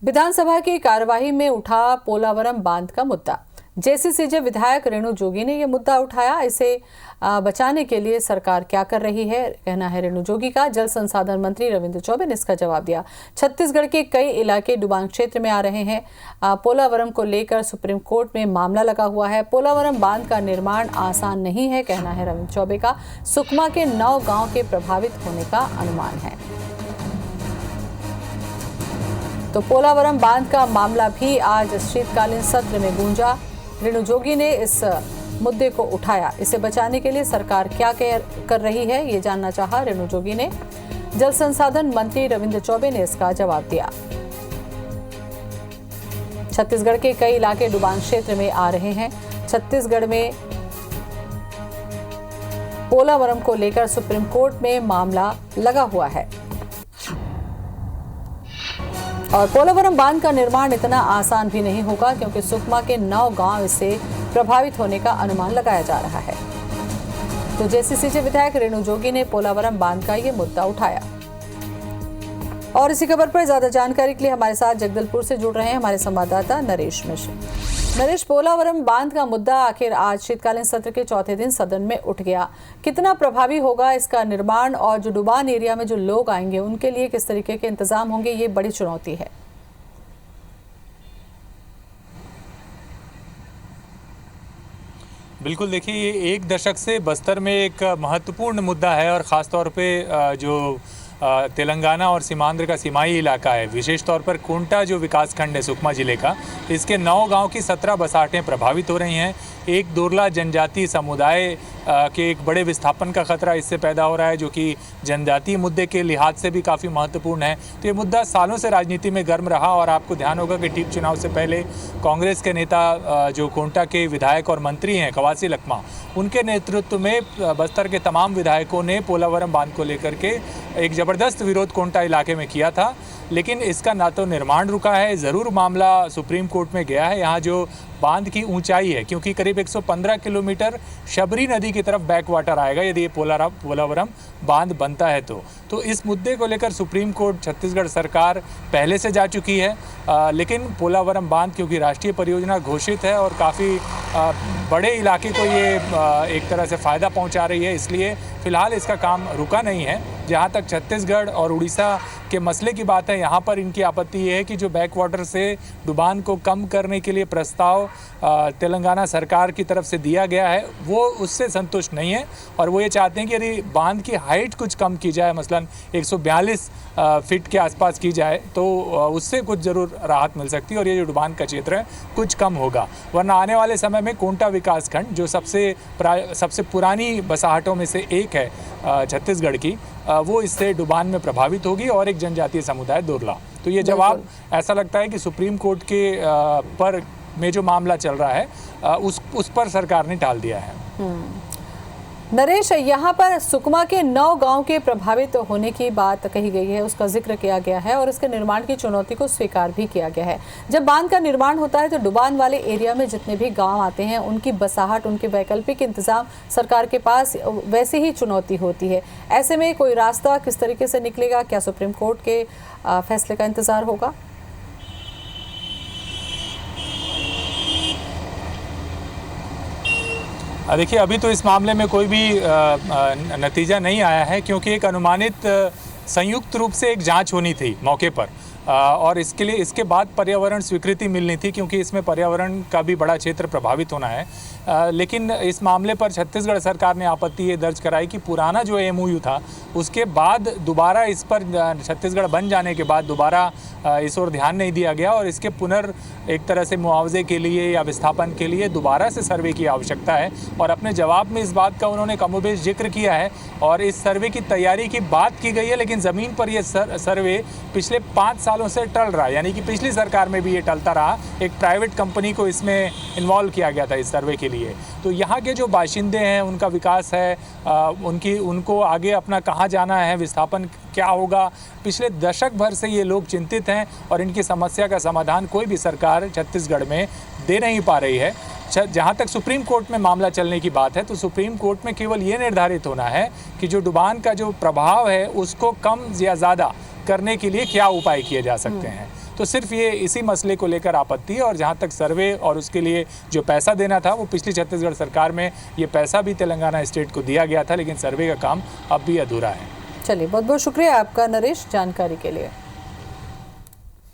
विधानसभा की कार्यवाही में उठा पोलावरम बांध का मुद्दा। जेसीसीजे विधायक रेणु जोगी ने यह मुद्दा उठाया। इसे बचाने के लिए सरकार क्या कर रही है, कहना है रेणु जोगी का। जल संसाधन मंत्री रविंद्र चौबे ने इसका जवाब दिया। छत्तीसगढ़ के कई इलाके डुबान क्षेत्र में आ रहे हैं। पोलावरम को लेकर सुप्रीम कोर्ट में मामला लगा हुआ है। पोलावरम बांध का निर्माण आसान नहीं है, कहना है रविंद्र चौबे का। सुकमा के 9 गाँव के प्रभावित होने का अनुमान है। तो पोलावरम बांध का मामला भी आज शीतकालीन सत्र में गूंजा। रेणु जोगी ने इस मुद्दे को उठाया। इसे बचाने के लिए सरकार क्या कर रही है, ये जानना चाहा रेणु जोगी ने। जल संसाधन मंत्री रविंद्र चौबे ने इसका जवाब दिया। छत्तीसगढ़ के कई इलाके डुबान क्षेत्र में आ रहे हैं। छत्तीसगढ़ में पोलावरम को लेकर सुप्रीम कोर्ट में मामला लगा हुआ है और पोलावरम बांध का निर्माण इतना आसान भी नहीं होगा, क्योंकि सुकमा के 9 गांव इससे प्रभावित होने का अनुमान लगाया जा रहा है। तो जेसीसीजे विधायक रेणु जोगी ने पोलावरम बांध का ये मुद्दा उठाया। और इसी खबर पर ज्यादा जानकारी के लिए हमारे साथ जगदलपुर से जुड़ रहे हैं हमारे संवाददाता नरेश मिश्र। नरेश, पोलावरम बांध का मुद्दा आखिर आज शीतकालीन सत्र के चौथे दिन सदन में उठ गया। कितना प्रभावी होगा इसका निर्माण, और जो डुबान एरिया में जो लोग आएंगे उनके लिए किस तरीके के इंतजाम होंगे, ये बड़ी चुनौती है। बिल्कुल, देखिए, ये एक दशक से बस्तर में एक महत्वपूर्ण मुद्दा है और ख़ास तौर पे जो तेलंगाना और सीमांध्र का सीमाई इलाका है, विशेष तौर पर कोंटा जो विकास खंड है सुकमा जिले का, इसके 9 गांव की 17 बसाहटें प्रभावित हो रही हैं। एक दुर्ला जनजातीय समुदाय के एक बड़े विस्थापन का खतरा इससे पैदा हो रहा है, जो कि जनजातीय मुद्दे के लिहाज से भी काफ़ी महत्वपूर्ण है। तो ये मुद्दा सालों से राजनीति में गर्म रहा और आपको ध्यान होगा कि ठीक चुनाव से पहले कांग्रेस के नेता जो कोंटा के विधायक और मंत्री हैं कवासी लखमा, उनके नेतृत्व में बस्तर के तमाम विधायकों ने पोलावरम बांध को लेकर के एक ज़बरदस्त विरोध कोंटा इलाके में किया था। लेकिन इसका ना तो निर्माण रुका है, ज़रूर मामला सुप्रीम कोर्ट में गया है। यहाँ जो बांध की ऊंचाई है, क्योंकि करीब 115 किलोमीटर शबरी नदी की तरफ बैक वाटर आएगा यदि ये पोलावरम बांध बनता है तो इस मुद्दे को लेकर सुप्रीम कोर्ट छत्तीसगढ़ सरकार पहले से जा चुकी है। लेकिन पोलावरम बांध क्योंकि राष्ट्रीय परियोजना घोषित है और काफ़ी बड़े इलाके को ये एक तरह से फ़ायदा पहुंचा रही है, इसलिए फ़िलहाल इसका काम रुका नहीं है। जहां तक छत्तीसगढ़ और उड़ीसा के मसले की बात है, यहाँ पर इनकी आपत्ति ये है कि जो बैक वाटर से डुबान को कम करने के लिए प्रस्ताव तेलंगाना सरकार की तरफ से दिया गया है, वो उससे संतुष्ट नहीं है और वो ये चाहते हैं कि यदि बांध की हाइट कुछ कम की जाए, मसलन 142 फीट के आसपास की जाए, तो उससे कुछ ज़रूर राहत मिल सकती है और ये जो डुबान का क्षेत्र है कुछ कम होगा। वरना आने वाले समय में कोंटा विकास खंड जो सबसे पुरानी बसाहटों में से एक है छत्तीसगढ़ की, वो इससे डुबान में प्रभावित होगी और एक जनजातीय समुदाय दुर्ला। तो ये जवाब ऐसा लगता है कि सुप्रीम कोर्ट के पर में जो मामला चल रहा है उस पर सरकार ने टाल दिया है। नरेश, यहाँ पर सुकमा के 9 गांव के प्रभावित होने की बात कही गई है, उसका जिक्र किया गया है और इसके निर्माण की चुनौती को स्वीकार भी किया गया है। जब बांध का निर्माण होता है तो डुबान वाले एरिया में जितने भी गांव आते हैं उनकी बसाहट, उनके वैकल्पिक इंतजाम सरकार के पास वैसे ही चुनौती होती है। ऐसे में कोई रास्ता किस तरीके से निकलेगा? क्या सुप्रीम कोर्ट के फैसले का इंतजार होगा? देखिए, अभी तो इस मामले में कोई भी नतीजा नहीं आया है, क्योंकि एक अनुमानित संयुक्त रूप से एक जांच होनी थी मौके पर और इसके बाद पर्यावरण स्वीकृति मिलनी थी, क्योंकि इसमें पर्यावरण का भी बड़ा क्षेत्र प्रभावित होना है। लेकिन इस मामले पर छत्तीसगढ़ सरकार ने आपत्ति ये दर्ज कराई कि पुराना जो MOU था उसके बाद दोबारा इस पर छत्तीसगढ़ बन जाने के बाद दोबारा इस ओर ध्यान नहीं दिया गया और इसके एक तरह से मुआवजे के लिए या विस्थापन के लिए दोबारा से सर्वे की आवश्यकता है। और अपने जवाब में इस बात का उन्होंने कमोबेश जिक्र किया है और इस सर्वे की तैयारी की बात की गई है, लेकिन ज़मीन पर यह सर्वे पिछले 5 सालों से टल रहा है, यानी कि पिछली सरकार में भी ये टलता रहा। एक प्राइवेट कंपनी को इसमें इन्वॉल्व किया गया था इस सर्वे के लिए। तो यहाँ के जो बाशिंदे हैं, उनका विकास है, उनको आगे अपना कहाँ जाना है, विस्थापन क्या होगा, पिछले दशक भर से ये लोग चिंतित हैं और इनकी समस्या का समाधान कोई भी सरकार छत्तीसगढ़ में दे नहीं पा रही है। जहाँ तक सुप्रीम कोर्ट में मामला चलने की बात है, तो सुप्रीम कोर्ट में केवल ये निर्धारित होना है कि जो डुबान का जो प्रभाव है उसको कम या ज़्यादा करने के लिए क्या उपाय किए जा सकते हैं। तो सिर्फ ये इसी मसले को लेकर आपत्ति है। और जहाँ तक सर्वे और उसके लिए जो पैसा देना था, वो पिछली छत्तीसगढ़ सरकार में ये पैसा भी तेलंगाना स्टेट को दिया गया था, लेकिन सर्वे का काम अब भी अधूरा है। चलिए, बहुत बहुत शुक्रिया आपका नरेश जानकारी के लिए।